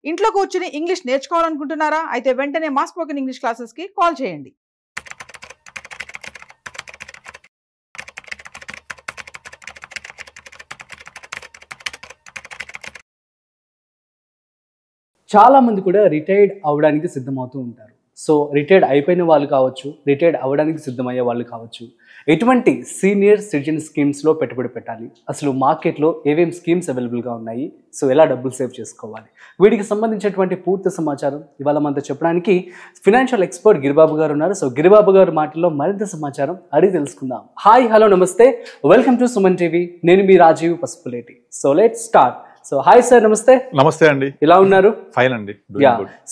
ఇంట్లో కూర్చుని ఇంగ్లీష్ నేర్చుకోవాలనుకుంటున్నారా? అయితే వెంటనే మా స్పోకెన్ ఇంగ్లీష్ క్లాసెస్కి కాల్ చేయండి. చాలా మంది కూడా రిటైర్డ్ అవ్వడానికి సిద్ధమవుతూ ఉంటారు. సో రిటైర్డ్ అయిపోయిన వాళ్ళు కావచ్చు, రిటైర్డ్ అవ్వడానికి సిద్ధమయ్యే వాళ్ళు కావచ్చు, ఎటువంటి సీనియర్ సిటిజన్ స్కీమ్స్లో పెట్టుబడి పెట్టాలి, అసలు మార్కెట్లో ఏమేమి స్కీమ్స్ అవైలబుల్గా ఉన్నాయి, సో ఎలా డబ్బులు సేవ్ చేసుకోవాలి, వీటికి సంబంధించినటువంటి పూర్తి సమాచారం ఇవాళ మనతో చెప్పడానికి ఫినాన్షియల్ ఎక్స్పర్ట్ గిరిబాబు గారు ఉన్నారు. సో గిరిబాబు గారు మాటల్లో మరింత సమాచారం అడిగి తెలుసుకుందాం. హాయ్, హలో, నమస్తే, వెల్కమ్ టు సుమన్ టీవీ. నేను మీ Rajeev Pasupuleti. So let's start. So hi sir, నమస్తే. నమస్తే అండి, ఎలా ఉన్నారు? ఫైన్ అండి.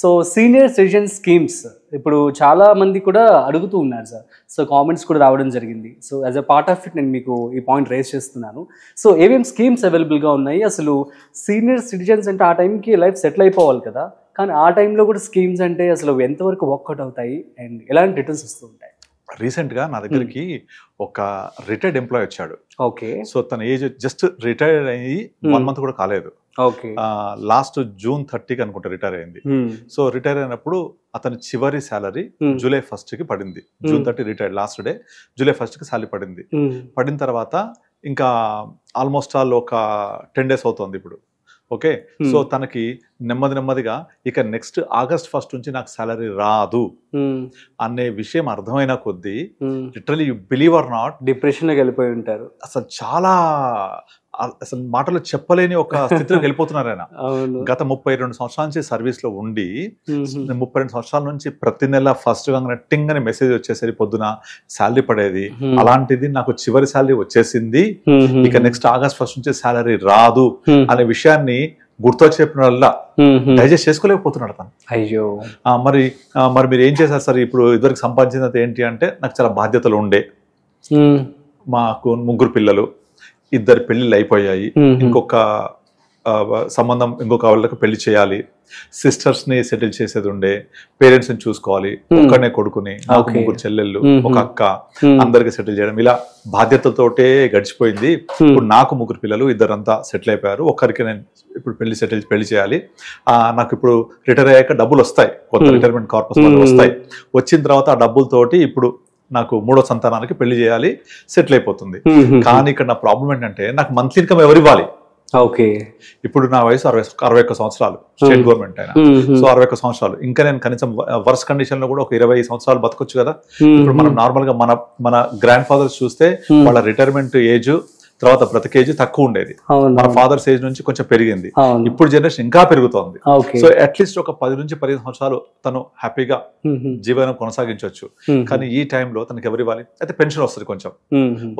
సో సీనియర్ సిటిజన్ స్కీమ్స్ ఇప్పుడు చాలా మంది కూడా అడుగుతూ ఉన్నారు సార్. సో కామెంట్స్ కూడా రావడం జరిగింది. So as a part of it నేను మీకు ఈ పాయింట్ రేస్ చేస్తున్నాను. సో ఏమేమి స్కీమ్స్ అవైలబుల్గా ఉన్నాయి, అసలు సీనియర్ సిటిజన్స్ అంటే ఆ టైంకి లైఫ్ సెటిల్ అయిపోవాలి కదా, కానీ ఆ టైంలో కూడా స్కీమ్స్ అంటే అసలు ఎంతవరకు వర్కౌట్ అవుతాయి అండ్ ఎలాంటి రిటర్న్స్ వస్తూ ఉంటాయి? రీసెంట్గా నా దగ్గరికి ఒక రిటైర్డ్ ఎంప్లాయ్ వచ్చాడు. ఓకే. సో తన ఏజ్ జస్ట్ రిటైర్ అయ్యి 1 month కూడా కాలేదు. ఓకే. లాస్ట్ June 30కి అనుకుంటా రిటైర్ అయింది. సో రిటైర్ అయినప్పుడు అతని చివరి శాలరీ July 1st కి పడింది. June 30 retired, last day July 1st కి శాలరీ పడింది. పడిన తర్వాత ఇంకా ఆల్మోస్ట్ ఆల్ ఒక 10 days అవుతుంది ఇప్పుడు. ఓకే. సో తనకి నెమ్మదిగా ఇక నెక్స్ట్ August 1st నుంచి నాకు శాలరీ రాదు అనే విషయం అర్థమైన కొద్దీ literally you believe are not డిప్రెషన్లోకి వెళ్ళిపోయి ఉంటారు. అసలు మాటలు చెప్పలేని ఒక స్థితిలోకి వెళ్ళిపోతున్నారు ఆయన. గత 32 సంవత్సరాల నుంచి సర్వీస్ లో ఉండి 32 సంవత్సరాల నుంచి ప్రతి నెల ఫస్ట్ టింగ్ అని మెసేజ్ వచ్చేసరి పొద్దున శాలరీ పడేది. అలాంటిది నాకు చివరి శాలరీ వచ్చేసింది, ఇక నెక్స్ట్ August 1st నుంచి శాలరీ రాదు అనే విషయాన్ని గుర్తొచ్చేపిన వల్ల డైజెస్ట్ చేసుకోలేకపోతున్నాడు తను. అయ్యో. మరి మీరు ఏం చేశారు సార్? ఇప్పుడు ఇదివరకు సంపాదించినది ఏంటి అంటే, నాకు చాలా బాధ్యతలు ఉండే, మాకు 3 పిల్లలు, 2 పెళ్లిళ్ళు అయిపోయాయి, ఇంకొక సంబంధం ఇంకొక వాళ్ళకి పెళ్లి చేయాలి, సిస్టర్స్ ని సెటిల్ చేసేది ఉండే, పేరెంట్స్ ని చూసుకోవాలి, ఒక్కనే కొడుకుని, నాకు 3 చెల్లెళ్ళు, ఒక అక్క, అందరికి సెటిల్ చేయడం, ఇలా బాధ్యతలతోటే గడిచిపోయింది. ఇప్పుడు నాకు 3 పిల్లలు, 2 సెటిల్ అయిపోయారు, ఒక్కరికి నేను ఇప్పుడు పెళ్లి చేయాలి. నాకు ఇప్పుడు రిటైర్ అయ్యాక డబ్బులు వస్తాయి, కొత్త రిటైర్మెంట్ కార్పస్ వస్తాయి. వచ్చిన తర్వాత ఆ డబ్బులతోటి ఇప్పుడు నాకు 3వ సంతానానికి పెళ్లి చేయాలి, సెటిల్ అయిపోతుంది. కానీ ఇక్కడ నా ప్రాబ్లం ఏంటంటే, నాకు మంత్లీ ఇన్కమ్ ఎవరు ఇవ్వాలి? ఓకే. ఇప్పుడు నా వయసు 61 సంవత్సరాలు, స్టేట్ గవర్నమెంట్ అయినా. సో 61 సంవత్సరాలు, ఇంకా నేను కనీసం వర్స్ కండిషన్ లో కూడా ఒక 20 సంవత్సరాలు బతకొచ్చు కదా. ఇప్పుడు మనం నార్మల్ గా మన గ్రాండ్ ఫాదర్స్ చూస్తే వాళ్ళ రిటైర్మెంట్ ఏజ్ తర్వాత బ్రతికేజ్ తక్కువ ఉండేది, మన ఫాదర్స్ ఏజ్ నుంచి కొంచెం పెరిగింది. ఇప్పుడు జనరేషన్ ఇంకా పెరుగుతోంది. సో అట్లీస్ట్ ఒక 10 నుంచి 15 సంవత్సరాలు తను హ్యాపీగా జీవనం కొనసాగించవచ్చు. కానీ ఈ టైంలో తనకి ఎవరు ఇవ్వాలి? అయితే పెన్షన్ వస్తుంది, కొంచెం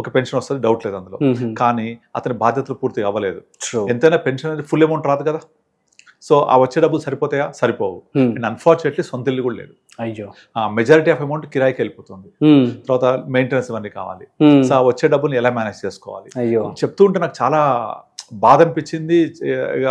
ఒక పెన్షన్ వస్తుంది, డౌట్ లేదు అందులో. కానీ అతని బాధ్యతలు పూర్తిగా అవ్వలేదు. ఎంతైనా పెన్షన్ అనేది ఫుల్ అమౌంట్ రాదు కదా. సో ఆ వచ్చే డబ్బులు సరిపోతాయా? సరిపోవు. అండ్ అన్ఫార్చునేట్లీ సొంత ఇల్లు కూడా లేదు. అయ్యో. మెజారిటీ ఆఫ్ అమౌంట్ కిరాయికి వెళ్ళిపోతుంది, తర్వాత మెయింటెనెన్స్ ఇవన్నీ కావాలి. సో ఆ వచ్చే డబ్బులు ఎలా మేనేజ్ చేసుకోవాలి చెప్తూ ఉంటే నాకు చాలా బాధ అనిపించింది.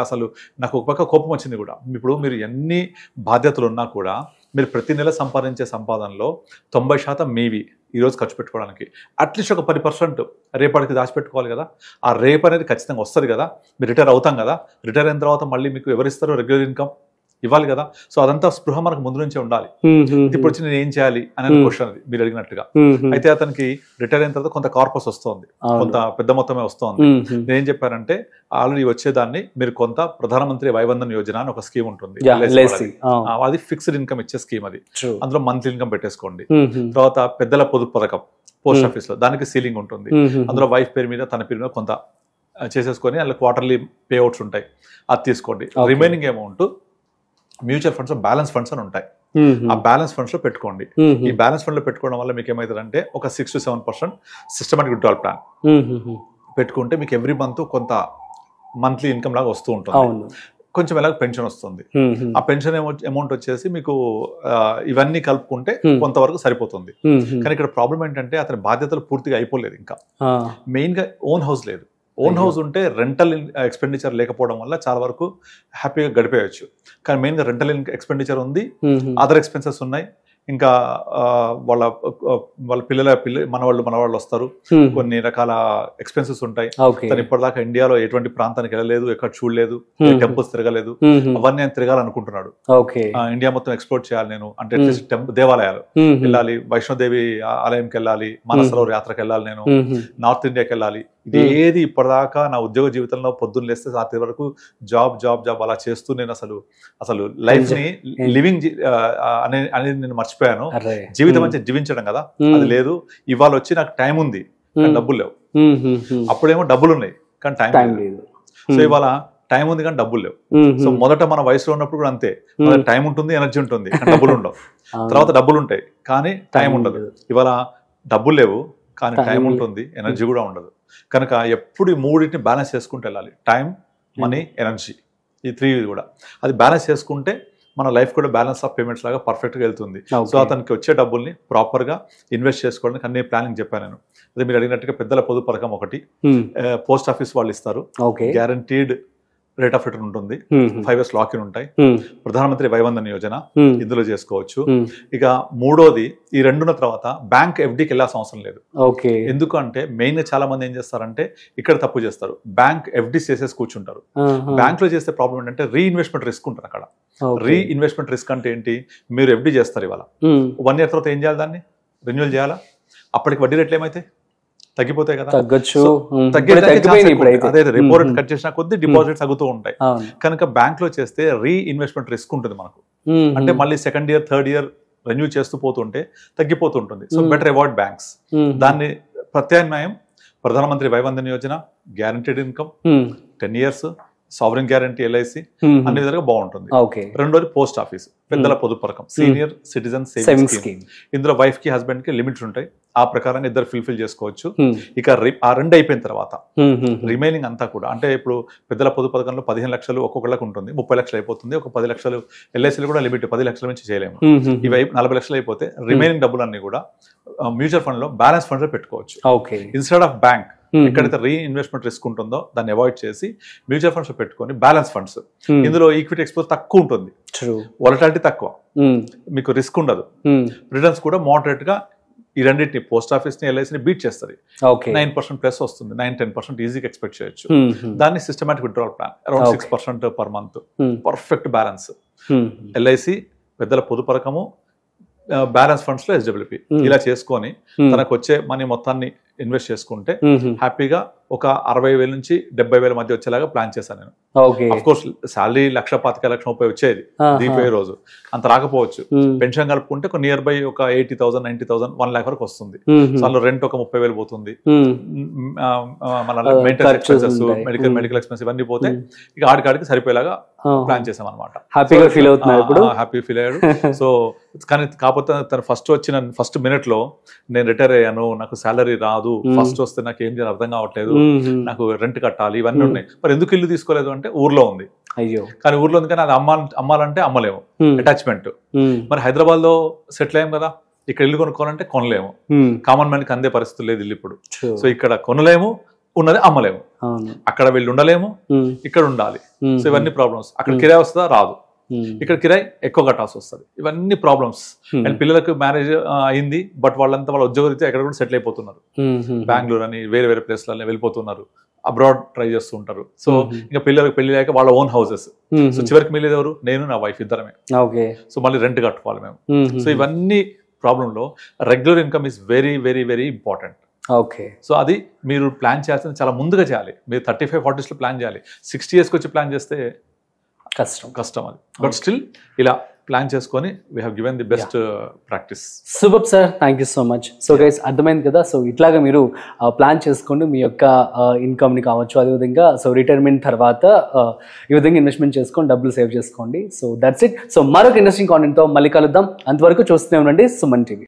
అసలు నాకు ఒక పక్క కోపం వచ్చింది కూడా. ఇప్పుడు మీరు ఎన్ని బాధ్యతలు ఉన్నా కూడా మీరు ప్రతి నెల సంపాదించే సంపాదనలో 90% మీవి ఈరోజు ఖర్చు పెట్టుకోవడానికి. అట్లీస్ట్ ఒక 10% రేపటికి దాచిపెట్టుకోవాలి కదా. ఆ రేపు అనేది ఖచ్చితంగా వస్తుంది కదా. మీరు రిటైర్ అవుతాం కదా, రిటైర్ అయిన తర్వాత మళ్ళీ మీకు ఎవరిస్తారో రెగ్యులర్ ఇన్కమ్ ఇవ్వాలి కదా. సో అదంతా స్పృహ మనకు ముందు నుంచే ఉండాలి. ఇప్పుడు వచ్చి నేను ఏం చేయాలి అనే క్వశ్చన్ అది మీరు అడిగినట్టుగా. అయితే అతనికి రిటైర్ అయిన తర్వాత కొంత కార్పస్ వస్తుంది, కొంత పెద్ద మొత్తమే వస్తుంది. నేనేం చెప్పానంటే, ఆల్రెడీ వచ్చేదాన్ని మీరు కొంత ప్రధానమంత్రి వైవందన్ యోజన అని ఒక స్కీమ్ ఉంటుంది, అది ఫిక్స్డ్ ఇన్కమ్ ఇచ్చే స్కీమ్. అది అందులో మంత్లీ ఇన్కమ్ పెట్టేసుకోండి. తర్వాత పెద్దల పొదుపు పథకం పోస్ట్ ఆఫీస్ లో, దానికి సీలింగ్ ఉంటుంది. అందులో వైఫ్ పేరు మీద తన పేరు మీద కొంత చేసేసుకొని అందులో క్వార్టర్లీ పే అవుట్స్ ఉంటాయి, అది తీసుకోండి. Remaining amount mutual funds, balance funds అని ఉంటాయి, ఆ బ్యాలెన్స్ ఫండ్స్ లో పెట్టుకోండి. ఈ బ్యాలెన్స్ ఫండ్ లో పెట్టుకోవడం వల్ల మీకు ఏమవుతుందంటే, ఒక 6 to 7% సిస్టమాటిక్ విత్డ్రాల్ ప్లాన్ పెట్టుకుంటే మీకు ఎవ్రీ మంత్ కొంత మంత్లీ ఇన్కమ్ లాగా వస్తూ ఉంటుంది. కొంచెం ఎలాగ పెన్షన్ వస్తుంది. ఆ పెన్షన్ అమౌంట్ వచ్చేసి మీకు ఇవన్నీ కలుపుకుంటే కొంతవరకు సరిపోతుంది. కానీ ఇక్కడ ప్రాబ్లం ఏంటంటే, అతని బాధ్యతలు పూర్తిగా అయిపోలేదు. ఇంకా మెయిన్ గా ఓన్ హౌస్ లేదు. ఓన్ హౌస్ ఉంటే రెంటల్ ఎక్స్పెండిచర్ లేకపోవడం వల్ల చాలా వరకు హ్యాపీగా గడిపేయచ్చు. కానీ మెయిన్గా రెంటల్ ఎక్స్పెండిచర్ ఉంది, అదర్ ఎక్స్పెన్సెస్ ఉన్నాయి, ఇంకా వాళ్ళ పిల్లల మనవాళ్ళు వస్తారు, కొన్ని రకాల ఎక్స్పెన్సెస్ ఉంటాయి. తను ఇప్పటిదాకా ఇండియాలో ఎటువంటి ప్రాంతానికి వెళ్ళలేదు, ఎక్కడ చూడలేదు, టెంపుల్స్ తిరగలేదు, అవన్నీ ఆయన తిరగాలనుకుంటున్నాడు. ఇండియా మొత్తం ఎక్స్ప్లోర్ చేయాలి నేను అంటే, దేవాలయాలు వెళ్ళాలి, వైష్ణోదేవి ఆలయంకి వెళ్ళాలి, మానసరోవర్ యాత్రకు వెళ్ళాలి, నేను నార్త్ ఇండియాకి వెళ్ళాలి. ఇది ఏది ఇప్పటిదాకా నా ఉద్యోగ జీవితంలో పొద్దున్న లేస్తే రాత్రి వరకు జాబ్ అలా చేస్తూ నేను అసలు లైఫ్ ని లివింగ్ అనేది నేను మర్చిపోయాను. జీవితం అంటే జీవించడం కదా, అది లేదు. ఇవాళ వచ్చి నాకు టైం ఉంది కానీ డబ్బులు లేవు. అప్పుడేమో డబ్బులు ఉన్నాయి కానీ టైం లేదు. సో ఇవాళ టైం ఉంది కానీ డబ్బులు లేవు. సో మొదట మన వయసులో ఉన్నప్పుడు కూడా అంతే, టైం ఉంటుంది, ఎనర్జీ ఉంటుంది, డబ్బులు ఉండవు. తర్వాత డబ్బులు ఉంటాయి కానీ టైం ఉండదు. ఇవాళ డబ్బులు లేవు కానీ టైం ఉంటుంది, ఎనర్జీ కూడా ఉండదు. కనుక ఎప్పుడు ఈ మూడింటిని బ్యాలెన్స్ చేసుకుంటూ వెళ్ళాలి, టైం, మనీ, ఎనర్జీ, ఈ 3 కూడా. అది బ్యాలెన్స్ చేసుకుంటే మన లైఫ్ కూడా బ్యాలెన్స్ ఆఫ్ పేమెంట్స్ లాగా పర్ఫెక్ట్గా వెళ్తుంది. సో అతనికి వచ్చే డబ్బుల్ని ప్రాపర్గా ఇన్వెస్ట్ చేసుకోవడానికి అన్ని ప్లానింగ్ చెప్పాను నేను. అదే మీరు అడిగినట్టుగా పెద్దల పొదుపు పథకం ఒకటి పోస్ట్ ఆఫీస్ వాళ్ళు ఇస్తారు, గ్యారంటీడ్ రేట్ ఆఫ్ రిటర్న్ ఉంటుంది, 5 years లాక్ ఇన్ ఉంటాయి. ప్రధానమంత్రి వైవందన యోజన ఇందులో చేసుకోవచ్చు. ఇక మూడోది, ఈ రెండున్న తర్వాత బ్యాంక్ ఎఫ్డీకి వెళ్ళాల్సిన అవసరం లేదు. ఎందుకంటే మెయిన్ గా చాలా మంది ఏం చేస్తారంటే ఇక్కడ తప్పు చేస్తారు, బ్యాంక్ ఎఫ్డీ చేసేసి కూర్చుంటారు. బ్యాంక్ లో చేస్తే ప్రాబ్లం ఏంటంటే రీఇన్వెస్ట్మెంట్ రిస్క్ ఉంటుంది అక్కడ. రీఇన్వెస్ట్మెంట్ రిస్క్ అంటే ఏంటి, మీరు ఎఫ్డీ చేస్తారు, ఇవాళ 1 year తర్వాత ఏం చేయాలి, దాన్ని రెన్యువల్ చేయాలా, అప్పటికి వడ్డీ రేట్లు ఏమైతే తగ్గిపోతాయి కదా, అదే రెపో రేట్ కట్ చేసిన కొద్ది డిపాజిట్స్ తగ్గుతూ ఉంటాయి. కనుక బ్యాంక్ లో చేస్తే రీఇన్వెస్ట్మెంట్ రిస్క్ ఉంటుంది మనకు. అంటే మళ్ళీ 2nd year 3rd year renew చేస్తూ పోతుంటే తగ్గిపోతుంటుంది. So better avoid banks. దాన్ని ప్రత్యామ్నాయం Pradhan Mantri Vaya Vandana Yojana, guaranteed income 10 years, sovereign guarantee, LIC, అన్ని విధాలుగా బాగుంటుంది. రెండోది పోస్ట్ ఆఫీస్ పెద్దల పొదుపు పథకం, సీనియర్ సిటిజన్ సేవింగ్ స్కీమ్. ఇందులో వైఫ్ కి హస్బెండ్ కి లిమిట్స్ ఉంటాయి, ఆ ప్రకారంగా ఇద్దరు ఫిల్ చేసుకోవచ్చు. ఇక ఆ 2 అయిపోయిన తర్వాత రిమైనింగ్ అంతా కూడా, అంటే ఇప్పుడు పెద్దల పొదుపు పథకంలో 15 లక్షలు ఒక్కొక్కళ్ళకి ఉంటుంది, 30 లక్షలు అయిపోతుంది. ఒక 10 లక్షలు ఎల్ఐసీలు కూడా లిమిట్ 10 లక్షల నుంచి చేయలేము. ఇవి 40 లక్షలు అయిపోతే రిమైనింగ్ డబ్బులన్నీ కూడా మ్యూచువల్ ఫండ్ లో, బ్యాలెన్స్ ఫండ్ లో పెట్టుకోవచ్చు. ఇన్స్టెడ్ ఆఫ్ బ్యాంక్ ఎక్కడైతే రీఇన్వెస్ట్మెంట్ రిస్క్ ఉంటుందో దాన్ని అవాయిడ్ చేసి మ్యూచువల్ ఫండ్స్ పెట్టుకొని బ్యాలెన్స్ ఫండ్స్, ఇందులో ఈక్విటీ ఎక్స్పోజ్ తక్కువ ఉంటుంది, వాలటాలిటీ తక్కువ, మీకు రిస్క్ ఉండదు, రిటర్న్స్ కూడా మోడరేట్ గా ఈ రెండింటిని పోస్ట్ ఆఫీస్ ని ఎల్ఐసిని బీట్ చేస్తుంది. 9% ప్లస్ వస్తుంది, 9-10% ఈజీగా ఎక్స్పెక్ట్ చేయొచ్చు. దాన్ని systematic withdrawal plan around 6% per month, perfect balance. LIC, పెద్దల పొదుపు పథకము, బ్యాలెన్స్ ఫండ్స్ లో ఎస్డబ్ల్యూపీ, ఇలా చేసుకొని తనకు వచ్చే మనీ మొత్తాన్ని ఇన్వెస్ట్ చేసుకుంటే హ్యాపీగా ఒక 60,000 నుంచి 70,000 మధ్య వచ్చేలాగా ప్లాన్ చేశాను నేను. అఫ్ కోర్స్ శాలరీ 1,25,30,000 వచ్చేది దీపోయే రోజు, అంత రాకపోవచ్చు. పెన్షన్ కలుపుకుంటే ఒక నియర్ బై ఒక 80,000, 90,000, 1 lakh వరకు వస్తుంది. దానిలో రెంట్ ఒక 30,000 పోతుంది, మన మెయింటెనెన్స్ ఎక్స్పెన్సెస్, మెడికల్ ఎక్స్పెన్స్ ఇవన్నీ పోతే ఇక ఆడికి సరిపోయేలాగా ప్లాన్ చేసాం అనమాట. హ్యాపీ ఫీల్ అయ్యాడు. సో కానీ కాకపోతే తను ఫస్ట్ మినిట్ లో నేను రిటైర్ అయ్యాను, నాకు శాలరీ రాదు, ఫస్ట్ వస్తే నాకు ఏం చేయాలి అర్థం కావట్లేదు, నాకు రెంట్ కట్టాలి, ఇవన్నీ ఉన్నాయి. మరి ఎందుకు ఇల్లు తీసుకోలేదు అంటే ఊర్లో ఉంది. అయ్యో, కానీ ఊర్లో ఉంది కానీ అది అమ్మాలంటే అమ్మలేము, అటాచ్మెంట్. మరి హైదరాబాద్ లో సెటిల్ అయ్యాం కదా, ఇక్కడ ఇల్లు కొనుక్కోవాలంటే కొనలేము, కామన్ మ్యాన్ కి అందే పరిస్థితులు లేదు ఇల్లు ఇప్పుడు. సో ఇక్కడ కొనలేము, ఉన్నది అమ్మలేము, అక్కడ వెళ్ళి ఉండలేము, ఇక్కడ ఉండాలి. సో ఇవన్నీ ప్రాబ్లమ్స్. అక్కడ కిరాయి వస్తుందా, రాదు, ఇక్కడ కిరాయి ఎక్కువ కట్టాల్సి వస్తుంది. ఇవన్నీ ప్రాబ్లమ్స్. అండ్ పిల్లలకు మ్యారేజ్ అయింది, బట్ వాళ్ళంతా వాళ్ళ ఉద్యోగరీత్యా ఎక్కడ కూడా సెటిల్ అయిపోతున్నారు, బెంగళూరు అని వేరే ప్లేస్లలో వెళ్ళిపోతున్నారు, అబ్రాడ్ ట్రై చేస్తూ ఉంటారు. సో ఇంకా పిల్లలకు పెళ్లి లేక వాళ్ళ ఓన్ హౌసెస్. సో చివరికి మిగిలేదు ఎవరు, నేను నా వైఫ్ ఇద్దరమే. సో మళ్ళీ రెంట్ కట్టుకోవాలి మేము. సో ఇవన్నీ ప్రాబ్లమ్ లో regular income is very very very important. So అది మీరు ప్లాన్ చేయాల్సింది చాలా ముందుగా చేయాలి. మీరు 35-40s లో ప్లాన్ చేయాలి. 60 years వచ్చి ప్లాన్ చేస్తే కష్టం అది. బట్ స్టిల్ ఇలా ప్లాన్ చేసుకొని we have given the best practice. Super sir, thank you so much. So guys, అర్థమైంది కదా. సో ఇట్లాగా మీరు ప్లాన్ చేసుకోండి మీ యొక్క ఇన్కమ్ని కావచ్చు, అదేవిధంగా సో రిటైర్మెంట్ తర్వాత ఈ విధంగా ఇన్వెస్ట్మెంట్ చేసుకొని డబ్బులు సేవ్ చేసుకోండి. So that's it. సో మరొక ఇంట్రెస్టింగ్ కాంటెంట్తో మళ్ళీ కలుద్దాం. అంతవరకు చూస్తూనే ఉండండి సుమన్ టీవీ.